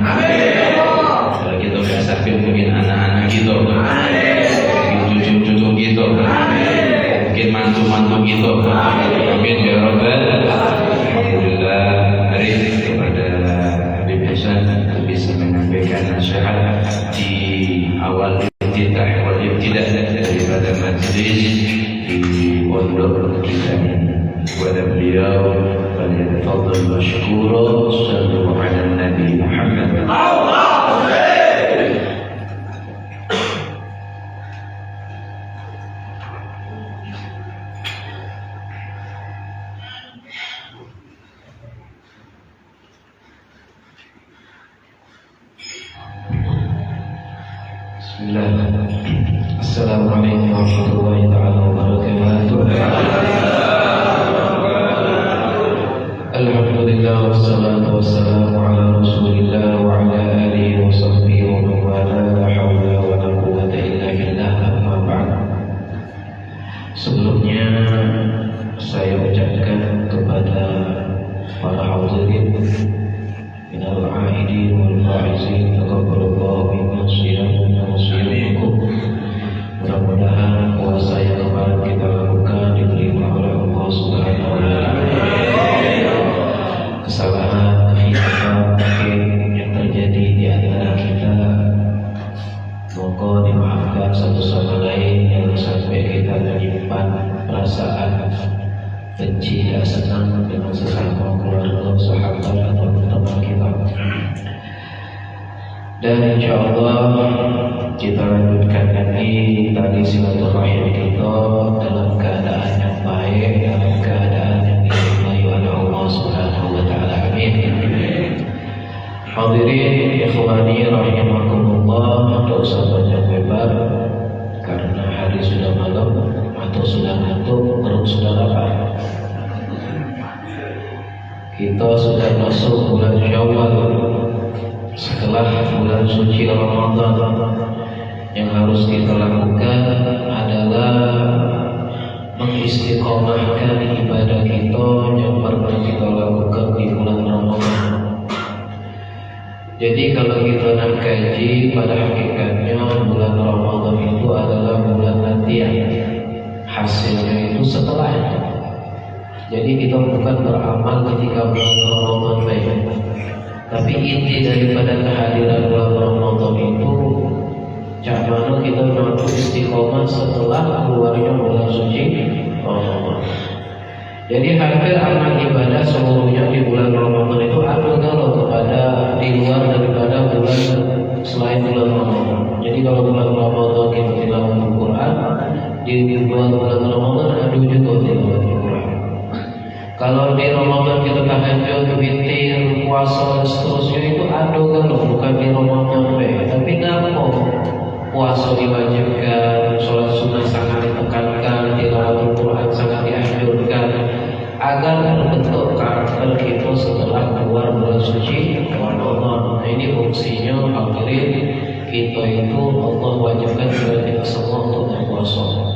Kalau kita udah sakit mungkin anak-anak kita, mungkin cucu-cucu kita, mungkin mantu-mantu kita, mungkin ya Rabbal. Alhamdulillah hari kepada Habib Hasan bisa menyampaikan nasihat di awal iftitah wal ibtidah daripada majlis di pondok kita. Kepada beliau falyatafaddal mashkura, sallu ala Nabi Muhammad. Bismillahirrahmanirrahim. Assalamualaikum warahmatullahi wabarakatuh. Alhamdulillah wassalatu wassalamu ala Rasulillah wa ala alihi wa sahbihi wa man wala, la haula wa la quwwata illa billah, amma ba'd. Sebelumnya saya ucapkan kepada para hadirin minal aidin wal faizin, taqabbalallahu minna shiyamana wa shiyamakum. Mudah-mudahan puasa yang kemarin kita lakukan diterima oleh Allah Subhanahu wa taala. Kesalahan khilafah mungkin yang terjadi di antara kita, moga dimaafkan satu sama lain. Yang sampai kita menyimpan perasaan benci dan senang dengan sesama keluarga, sahabat atau teman kita. Dan insya Allah kita lanjutkan lagi tadi silaturahim kita dalam keadaan yang baik, dalam keadaan yang diridhai oleh Allah Subhanahu wa taala. Amin. Hadirin ikhwani rahimakumullah, tidak usah banyak lebar karena hari sudah malam atau sudah ngantuk, perut sudah lapar. Kita sudah masuk bulan Syawal. Setelah bulan suci Ramadan, yang harus kita lakukan adalah mengistiqomahkan ibadah kita yang pernah kita lakukan di bulan Ramadan. Jadi kalau kita nak kaji, pada hakikatnya bulan Ramadan itu adalah bulan latihan, hasilnya itu setelahnya. Jadi kita bukan beramal ketika bulan Ramadan baik, tapi inti daripada kehadiran bulan Ramadan itu bagaimana kita mampu istiqomah setelah keluarnya bulan suci Ramadan. Jadi hampir amal ibadah seluruhnya di bulan Ramadan itu ada kalau kepada di luar daripada bulan selain bulan Ramadan. Jadi kalau bulan Ramadan kita tilawah Al-Quran, di bulan Ramadan ada juga tilawah Al-Quran. Kalau di Ramadan kita tahajud, witir, puasa dan seterusnya itu ada kalau bukan di Ramadan tapi ngapa puasa diwajibkan, sholat sunnah sangat ditekankan, tilawah Al-Quran sangat dianjurkan agar terbentuk karakter kita setelah keluar bulan suci Ramadan. Nah, ini fungsinya hadirin kita itu Allah wajibkan kepada kita semua untuk berpuasa.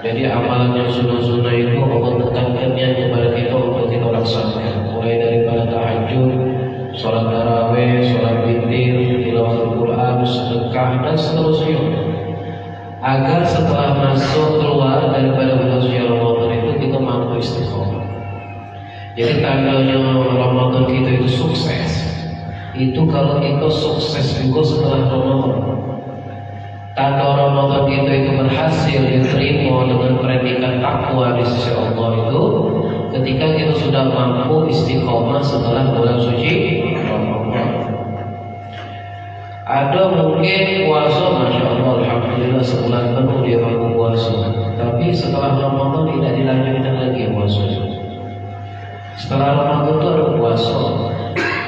Jadi amalan yang sunnah-sunnah itu Allah tekankannya kepada kita untuk kita laksanakan, mulai daripada tahajud, sholat tarawih, sholat witir, tilawah Al-Quran, sedekah dan seterusnya, agar setelah masuk keluar daripada bulan suci Ramadan itu kita mampu istiqomah. Jadi tandanya Ramadan kita itu sukses itu kalau kita sukses juga setelah Ramadan. Tanda Ramadan kita itu berhasil diterima dengan predikat takwa di sisi Allah itu ketika kita sudah mampu istiqomah setelah bulan suci Ramadan. Ada mungkin puasa, masya Allah, alhamdulillah sebulan penuh dia mampu puasa, tapi setelah Ramadan tidak dilanjutkan lagi puasa. Setelah Ramadan itu ada puasa.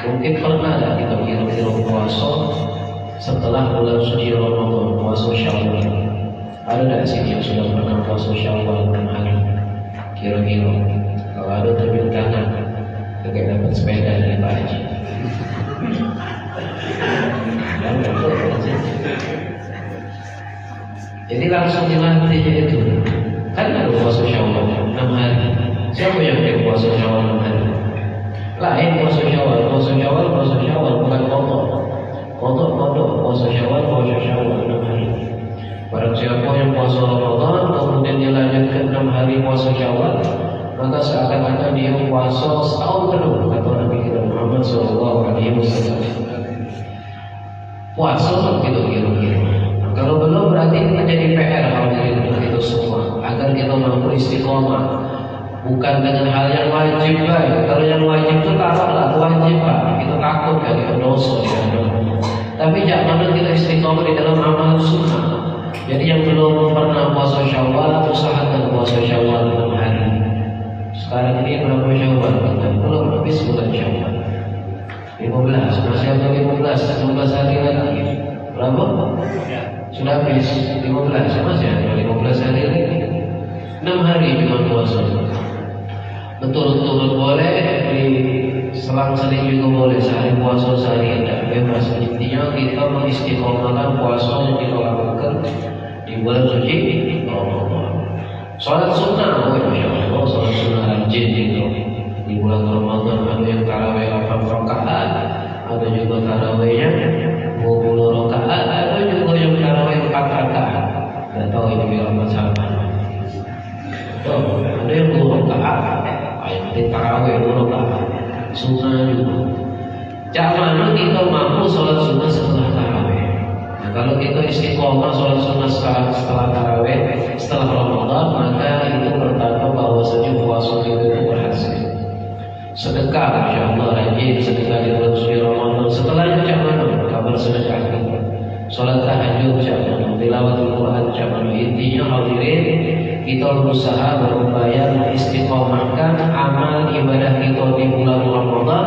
Mungkin pernah ada kita kira-kira puasa setelah bulan suci Ramadan, puasa Syawal. Ada tak sini yang sudah pernah puasa Syawal 6 hari? Kira-kira. Kalau ada tunjuk tangan, kita dapat sepeda dari Pak Haji. Jadi langsung dilatih itu. Kan ada puasa Syawal 6 hari. Siapa yang dia puasa Syawal 6 hari? Lain puasa Syawal bukan kotor. puasa gitu. Kalau belum berarti menjadi PR kalau untuk itu semua agar kita mampu istiqomah. Bukan dengan hal yang wajib, baik. Kalau yang wajib itu taruhlah wajib, Pak. Kita takut kali dosa di dalam. Tapi jangan kita istiqomah di dalam amal sunnah. Jadi yang belum pernah puasa Syawal, usahakan puasa Syawal 6 hari. Sekarang ini berapa Syawal? Belum habis bulan Syawal. 15, masih ada 15 hari lagi. Berapa? Sudah habis 15, masih ada 15 hari lagi. 6 hari cuma puasa. Betul-betul boleh, di selang-seling juga boleh, sehari puasa sehari tidak, bebas. Intinya kita mengistiqomahkan puasa yang kita lakukan di bulan suci Ramadan. Sholat sunnah, Masya Allah, sholat sunnah rajin gitu. Di bulan Ramadan ada yang tarawih 8 rakaat, ada juga tarawihnya 20 rakaat, ada juga yang tarawih 4 rakaat. Tidak tahu itu berapa sama. Ada yang 2 rakaat. Yang tarawih dulu lah, sunnah juga. Jangan kita mampu sholat sunnah setelah tarawih. Nah, kalau kita istiqomah sholat sunnah setelah tarawih, setelah Ramadan, maka itu bertanda bahwasanya puasa kita itu berhasil. Sedekah, insya Allah rajin sedekah di bulan suci Ramadan. Setelahnya jangan kabar sedekah kita. Sholat tahajud jangan, tilawatul Quran jangan. Intinya hadirin, kita berusaha berupaya mengistiqomahkan amal ibadah kita di bulan Ramadan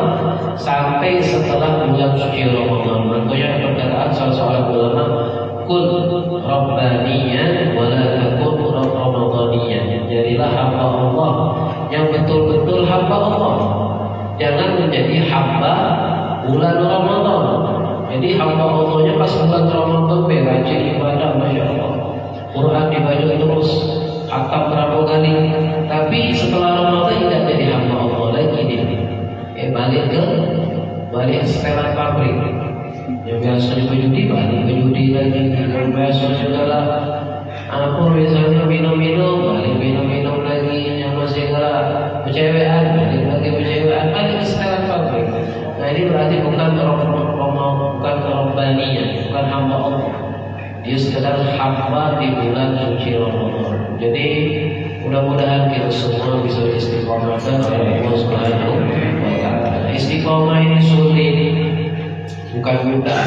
sampai setelah bulan suci Ramadan. Makanya perkataan salah seorang ulama, kun rabbaniyan wa la takun ramadaniyan. Jadilah hamba Allah yang betul-betul hamba Allah. Jangan menjadi hamba bulan Ramadan. Jadi hamba Allahnya pas bulan Ramadan rajin ibadah, Masya Allah, Quran dibaca terus, khatam berapa kali. Tapi setelah Ramadan tidak jadi hamba Allah lagi dia. Balik setelan pabrik. Yang biasanya berjudi lagi. Yang biasa segala apa misalnya minum-minum, balik minum-minum lagi. Yang masih kalah percewaan, balik lagi percewaan, balik setelan pabrik. Nah ini berarti bukan Rabbaniya, bukan hamba Allah. Dia sekedar hamba di bulan suci Ramadan. Jadi mudah-mudahan kita semua bisa istiqomahkan oleh Allah Subhanahu wa Ta'ala. Istiqomah ini sulit, bukan mudah.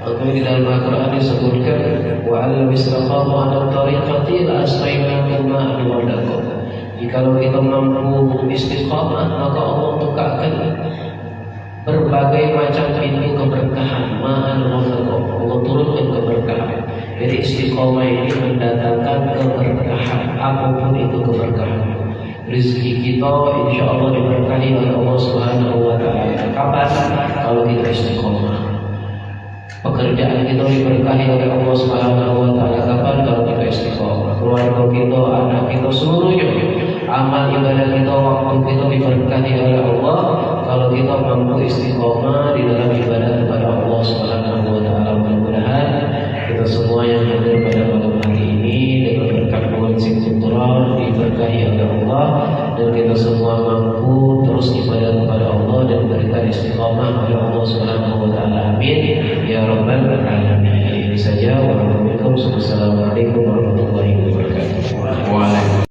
Makanya di dalam Al-Quran disebutkan, wa alam istaqamu ala tariqati la asqainakum ma'an wadaqah. Jikalau kita mampu istiqomah, maka Allah tegakkan berbagai macam pintu keberkahan, ma'an wadaqah. Allah turunkan keberkahan. Jadi istiqomah ini mendatangkan keberkahan, apapun itu keberkahan. Rezeki kita insya Allah diberkahi oleh Allah Subhanahu wa Ta'ala. Kapan? Kalau kita istiqomah. Pekerjaan kita diberkahi oleh Allah Subhanahu wa Ta'ala. Kapan? Kalau kita istiqomah. Keluarga kita, anak kita, seluruhnya, amal ibadah kita, waktu kita diberkahi oleh Allah kalau kita mampu istiqomah di dalam ibadah kepada Allah Subhanahu wa Ta'ala. Mudah-mudahan kita semua yang hadir pada malam hari ini dengan berkat bulan Singapura diberkahi oleh Allah, dan kita semua mampu terus ibadah kepada Allah dan berikan istiqomah oleh Allah Subhanahu wa Ta'ala. Amin ya rabbal alamin. Ini saja. Wassalamualaikum warahmatullahi wabarakatuh.